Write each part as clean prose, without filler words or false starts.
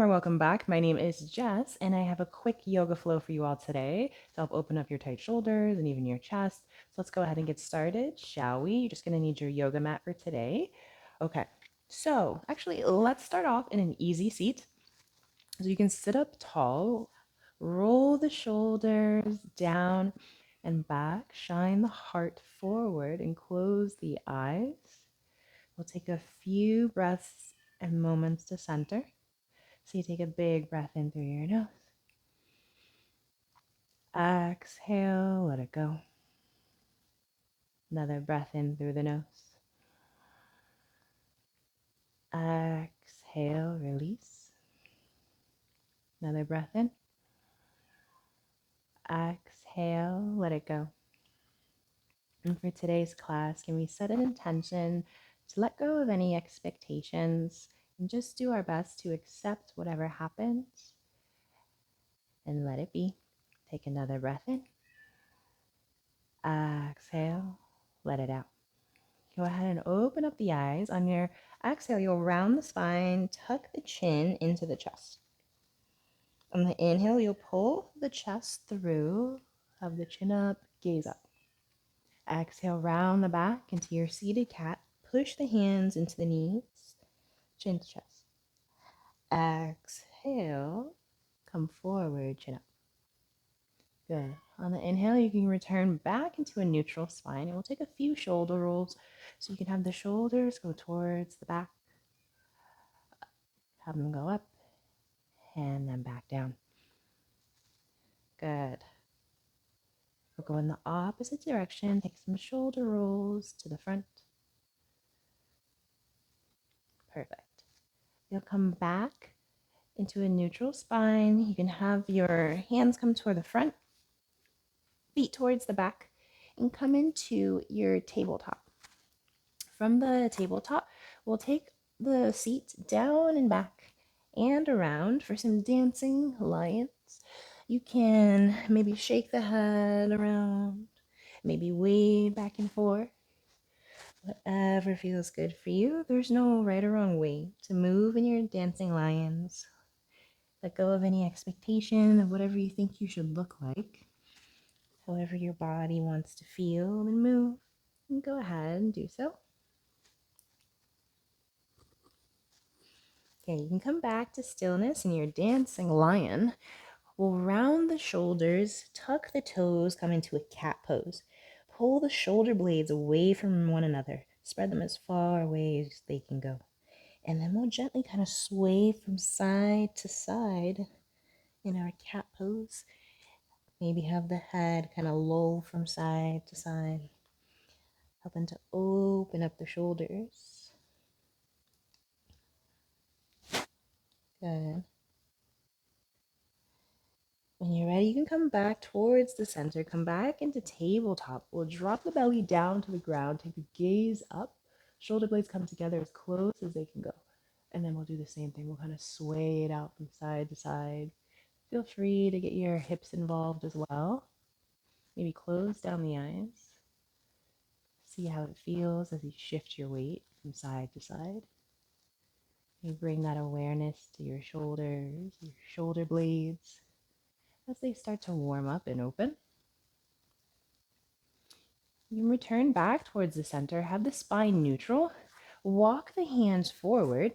or welcome back. My name is Jess, and I have a quick yoga flow for you all today to help open up your tight shoulders and even your chest. So let's go ahead and get started, shall we? You're just going to need your yoga mat for today. Okay, so actually, let's start off in an easy seat. So you can sit up tall, roll the shoulders down and back, shine the heart forward, and close the eyes. We'll take a few breaths and moments to center. So you take a big breath in through your nose. Exhale, let it go. Another breath in through the nose. Exhale, release. Another breath in. Exhale, let it go. And for today's class, can we set an intention to let go of any expectations and just do our best to accept whatever happens and let it be? Take another breath in. Exhale, let it out. Go ahead and open up the eyes. On your exhale, you'll round the spine, tuck the chin into the chest. On the inhale, you'll pull the chest through, have the chin up, gaze up. Exhale, round the back into your seated cat. Push the hands into the knees, chin to chest. Exhale, come forward, chin up. Good. On the inhale, you can return back into a neutral spine, and we'll take a few shoulder rolls so you can have the shoulders go towards the back. Have them go up and then back down. Good. We'll go in the opposite direction. Take some shoulder rolls to the front. Perfect. You'll come back into a neutral spine. You can have your hands come toward the front, feet towards the back, and come into your tabletop. From the tabletop, we'll take the seat down and back and around for some dancing lions. You can maybe shake the head around, maybe wave back and forth. Whatever feels good for you. There's no right or wrong way to move in your dancing lions. Let go of any expectation of whatever you think you should look like. However your body wants to feel and move, and go ahead and do so. Okay, you can come back to stillness in your dancing lion. We'll round the shoulders, tuck the toes, come into a cat pose. Pull the shoulder blades away from one another. Spread them as far away as they can go. And then we'll gently kind of sway from side to side in our cat pose. Maybe have the head kind of low from side to side, helping to open up the shoulders. Good. When you're ready, you can come back towards the center. Come back into tabletop. We'll drop the belly down to the ground. Take the gaze up. Shoulder blades come together as close as they can go. And then we'll do the same thing. We'll kind of sway it out from side to side. Feel free to get your hips involved as well. Maybe close down the eyes. See how it feels as you shift your weight from side to side. You bring that awareness to your shoulders, your shoulder blades, as they start to warm up and open. You can return back towards the center, have the spine neutral, walk the hands forward,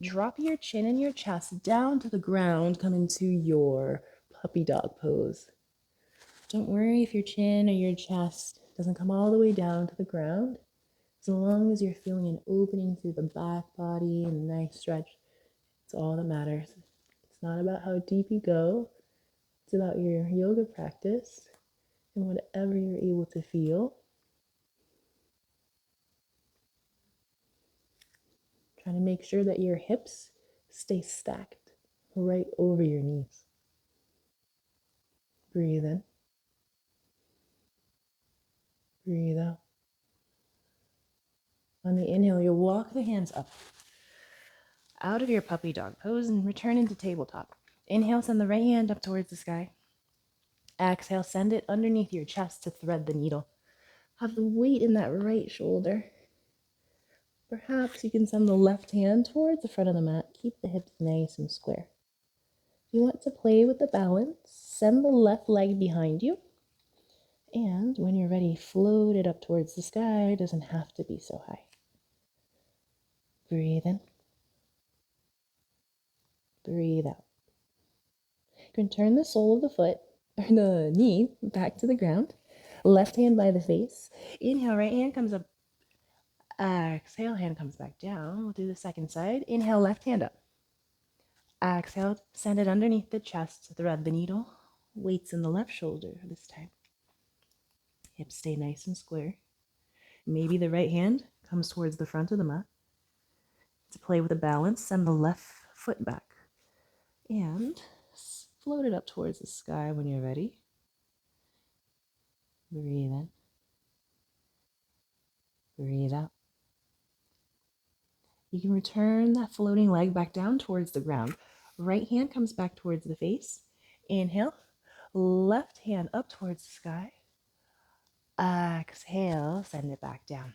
drop your chin and your chest down to the ground, come into your puppy dog pose. Don't worry if your chin or your chest doesn't come all the way down to the ground. As long as you're feeling an opening through the back body and a nice stretch, it's all that matters. It's not about how deep you go. It's about your yoga practice and whatever you're able to feel. Trying to make sure that your hips stay stacked right over your knees. Breathe in. Breathe out. On the inhale, you'll walk the hands up out of your puppy dog pose and return into tabletop. Inhale, send the right hand up towards the sky. Exhale, send it underneath your chest to thread the needle. Have the weight in that right shoulder. Perhaps you can send the left hand towards the front of the mat. Keep the hips nice and square. If you want to play with the balance, send the left leg behind you. And when you're ready, float it up towards the sky. It doesn't have to be so high. Breathe in. Breathe out. You can turn the sole of the foot, or the knee, back to the ground. Left hand by the face. Inhale, right hand comes up. Exhale, hand comes back down. We'll do the second side. Inhale, left hand up. Exhale, send it underneath the chest. Thread the needle. Weights in the left shoulder this time. Hips stay nice and square. Maybe the right hand comes towards the front of the mat. To play with the balance, send the left foot back. And float it up towards the sky when you're ready. Breathe in. Breathe out. You can return that floating leg back down towards the ground. Right hand comes back towards the face. Inhale. Left hand up towards the sky. Exhale, send it back down.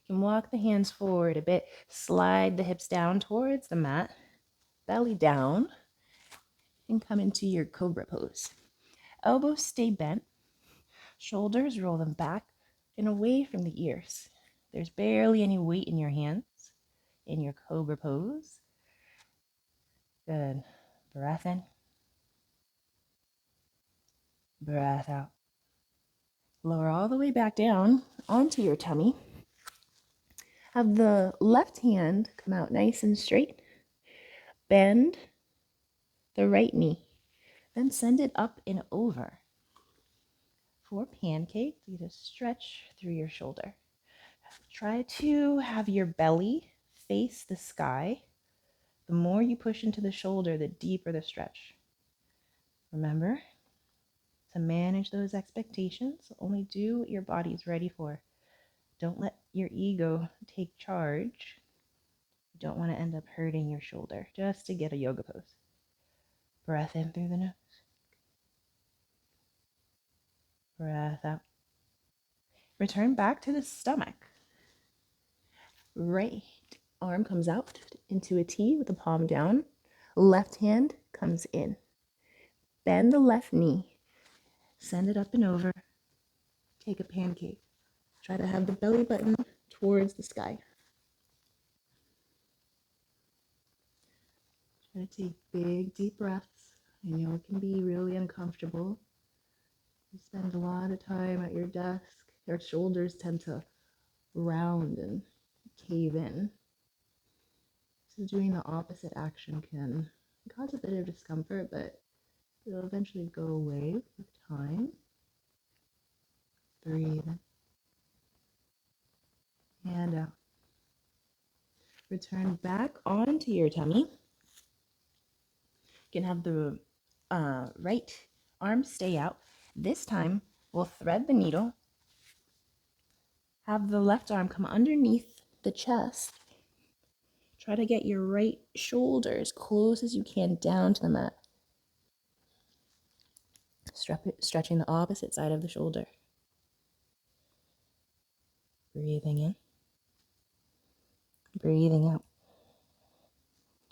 You can walk the hands forward a bit. Slide the hips down towards the mat. Belly down. And come into your cobra pose. Elbows stay bent. Shoulders, roll them back and away from the ears. There's barely any weight in your hands in your cobra pose. Good. Breath in. Breath out. Lower all the way back down onto your tummy. Have the left hand come out nice and straight. Bend the right knee. Then send it up and over. For pancake, you just stretch through your shoulder. Try to have your belly face the sky. The more you push into the shoulder, the deeper the stretch. Remember to manage those expectations. Only do what your body's ready for. Don't let your ego take charge. You don't want to end up hurting your shoulder just to get a yoga pose. Breath in through the nose. Breath out. Return back to the stomach. Right arm comes out into a T with the palm down. Left hand comes in. Bend the left knee. Send it up and over. Take a pancake. Try to have the belly button towards the sky. Try to take big, deep breaths. I know it can be really uncomfortable. You spend a lot of time at your desk. Your shoulders tend to round and cave in. So doing the opposite action can cause a bit of discomfort, but it'll eventually go away with time. Breathe in. And out. Return back onto your tummy. You can have the right arm stay out. This time, we'll thread the needle. Have the left arm come underneath the chest. Try to get your right shoulder as close as you can down to the mat. Stretching the opposite side of the shoulder. Breathing in. Breathing out.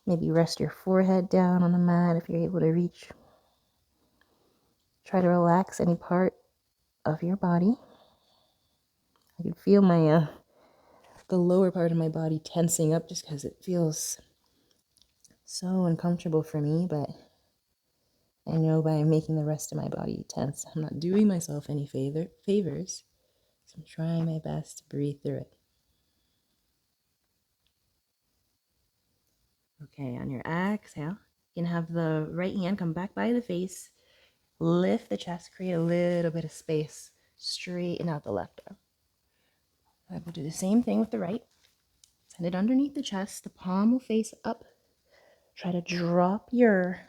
Maybe rest your forehead down on the mat if you're able to reach. Try to relax any part of your body. I can feel my the lower part of my body tensing up just because it feels so uncomfortable for me, but I know by making the rest of my body tense, I'm not doing myself any favors. So I'm trying my best to breathe through it. Okay, on your exhale, you can have the right hand come back by the face, lift the chest, create a little bit of space, straighten out the left arm. I will do the same thing with the right. Send it underneath the chest, the palm will face up. Try to drop your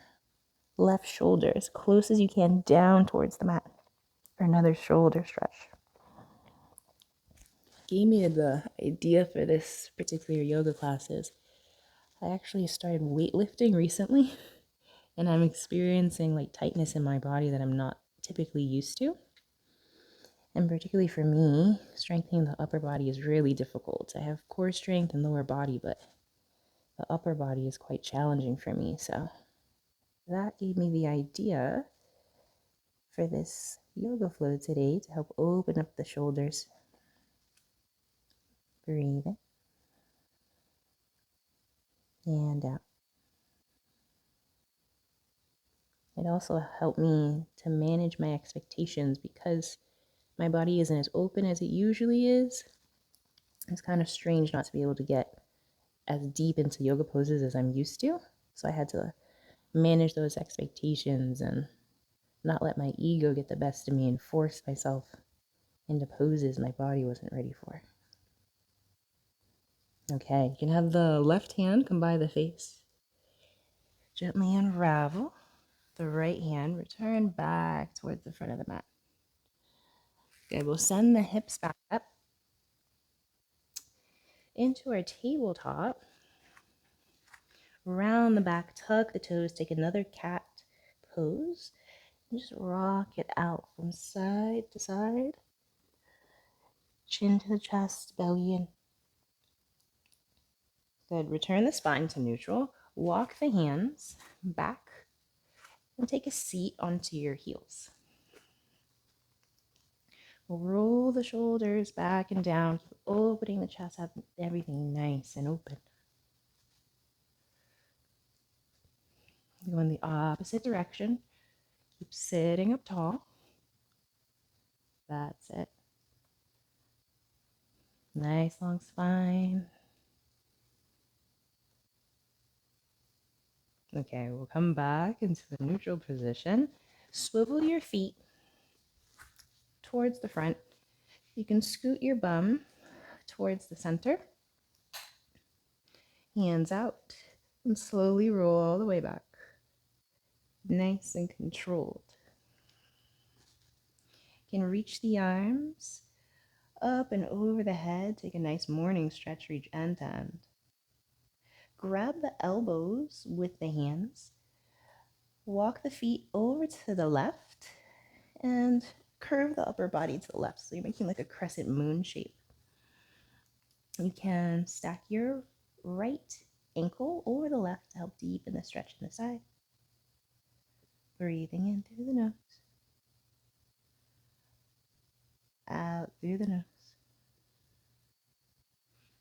left shoulder as close as you can down towards the mat for another shoulder stretch. Gave me the idea for this particular yoga classes. I actually started weightlifting recently, and I'm experiencing like tightness in my body that I'm not typically used to. And particularly for me, strengthening the upper body is really difficult. I have core strength and lower body, but the upper body is quite challenging for me. So that gave me the idea for this yoga flow today to help open up the shoulders. Breathe in and out. It also helped me to manage my expectations because my body isn't as open as it usually is. It's kind of strange not to be able to get as deep into yoga poses as I'm used to. So I had to manage those expectations and not let my ego get the best of me and force myself into poses my body wasn't ready for. Okay, you can have the left hand come by the face. Gently unravel. The right hand return back towards the front of the mat. Okay, we'll send the hips back up into our tabletop. Round the back, tuck the toes, take another cat pose. And just rock it out from side to side. Chin to the chest, belly in. Good. Return the spine to neutral. Walk the hands back and take a seat onto your heels. Roll the shoulders back and down, opening the chest, have everything nice and open. Go in the opposite direction. Keep sitting up tall. That's it. Nice long spine. Okay, we'll come back into the neutral position. Swivel your feet towards the front. You can scoot your bum towards the center. Hands out and slowly roll all the way back. Nice and controlled. You can reach the arms up and over the head. Take a nice morning stretch, reach end to end. Grab the elbows with the hands. Walk the feet over to the left and curve the upper body to the left. So you're making like a crescent moon shape. You can stack your right ankle over the left to help deepen the stretch in the side. Breathing in through the nose. Out through the nose.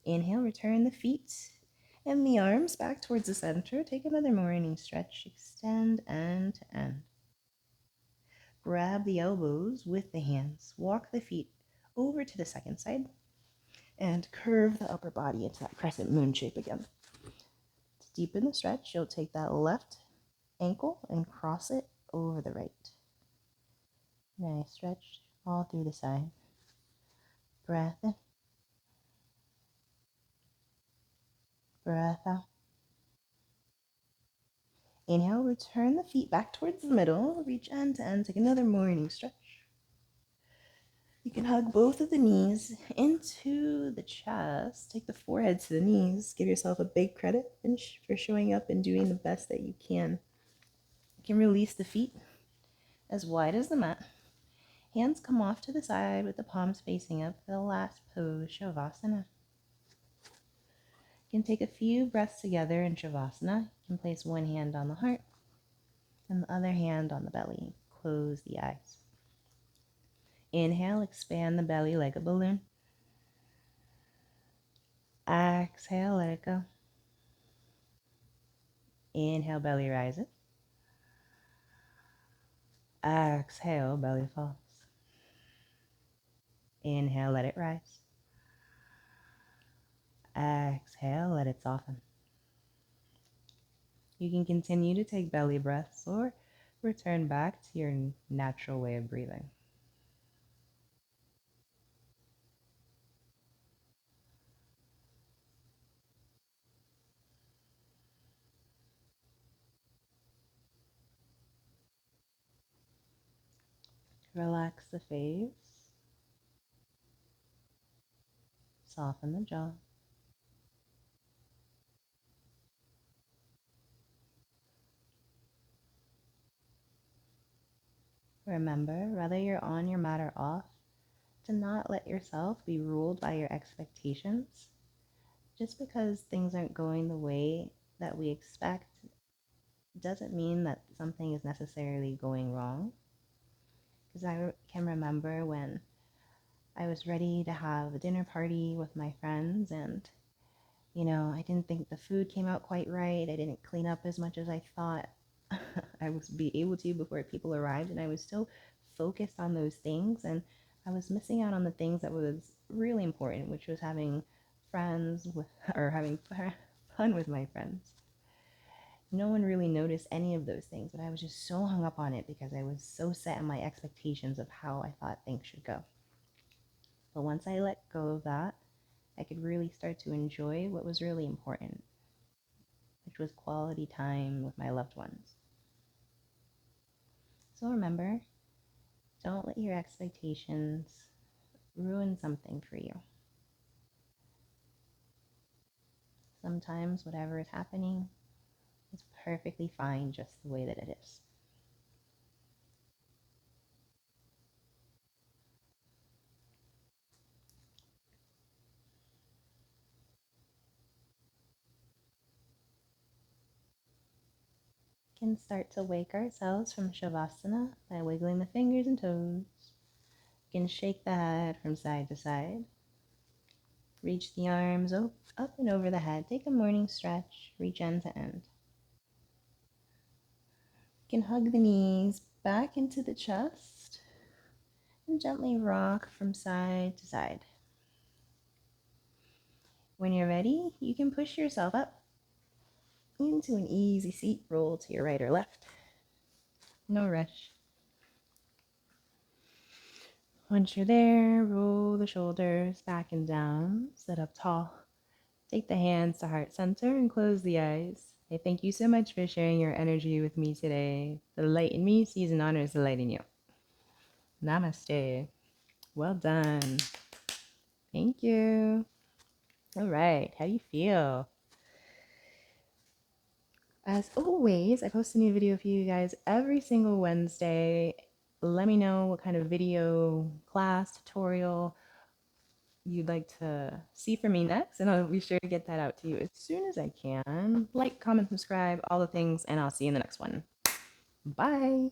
Inhale, return the feet and the arms back towards the center. Take another morning stretch. Extend end to end. Grab the elbows with the hands. Walk the feet over to the second side and curve the upper body into that crescent moon shape again. To deepen the stretch, you'll take that left ankle and cross it over the right. Nice stretch all through the side. Breath in. Breath out. Inhale, return the feet back towards the middle. Reach end to end. Take another morning stretch. You can hug both of the knees into the chest. Take the forehead to the knees. Give yourself a big credit for showing up and doing the best that you can. You can release the feet as wide as the mat. Hands come off to the side with the palms facing up for the last pose, Shavasana. You can take a few breaths together in Shavasana. You can place one hand on the heart and the other hand on the belly. Close the eyes. Inhale, expand the belly like a balloon. Exhale, let it go. Inhale, belly rises. Exhale, belly falls. Inhale, let it rise. Exhale, let it soften. You can continue to take belly breaths or return back to your natural way of breathing. Relax the face. Soften the jaw. Remember, whether you're on your mat or off, to not let yourself be ruled by your expectations. Just because things aren't going the way that we expect doesn't mean that something is necessarily going wrong. Because I can remember when I was ready to have a dinner party with my friends, and I didn't think the food came out quite right. I didn't clean up as much as I thought I would be able to before people arrived, and I was so focused on those things, and I was missing out on the things that was really important, which was having friends with, or having fun with my friends. No one really noticed any of those things, but I was just so hung up on it because I was so set in my expectations of how I thought things should go. But once I let go of that, I could really start to enjoy what was really important, which was quality time with my loved ones. So remember, don't let your expectations ruin something for you. Sometimes whatever is happening is perfectly fine just the way that it is. We can start to wake ourselves from Shavasana by wiggling the fingers and toes. You can shake the head from side to side. Reach the arms up and over the head. Take a morning stretch. Reach end to end. You can hug the knees back into the chest and gently rock from side to side. When you're ready, you can push yourself up into an easy seat. Roll to your right or left. No rush. Once you're there, roll the shoulders back and down. Sit up tall. Take the hands to heart center and close the eyes. Hey, thank you so much for sharing your energy with me today. The light in me sees and honors the light in you. Namaste. Well done. Thank you. All right. How do you feel? As always, I post a new video for you guys every single Wednesday. Let me know what kind of video, class, tutorial you'd like to see from me next, and I'll be sure to get that out to you as soon as I can. Like, comment, subscribe, all the things, and I'll see you in the next one. Bye.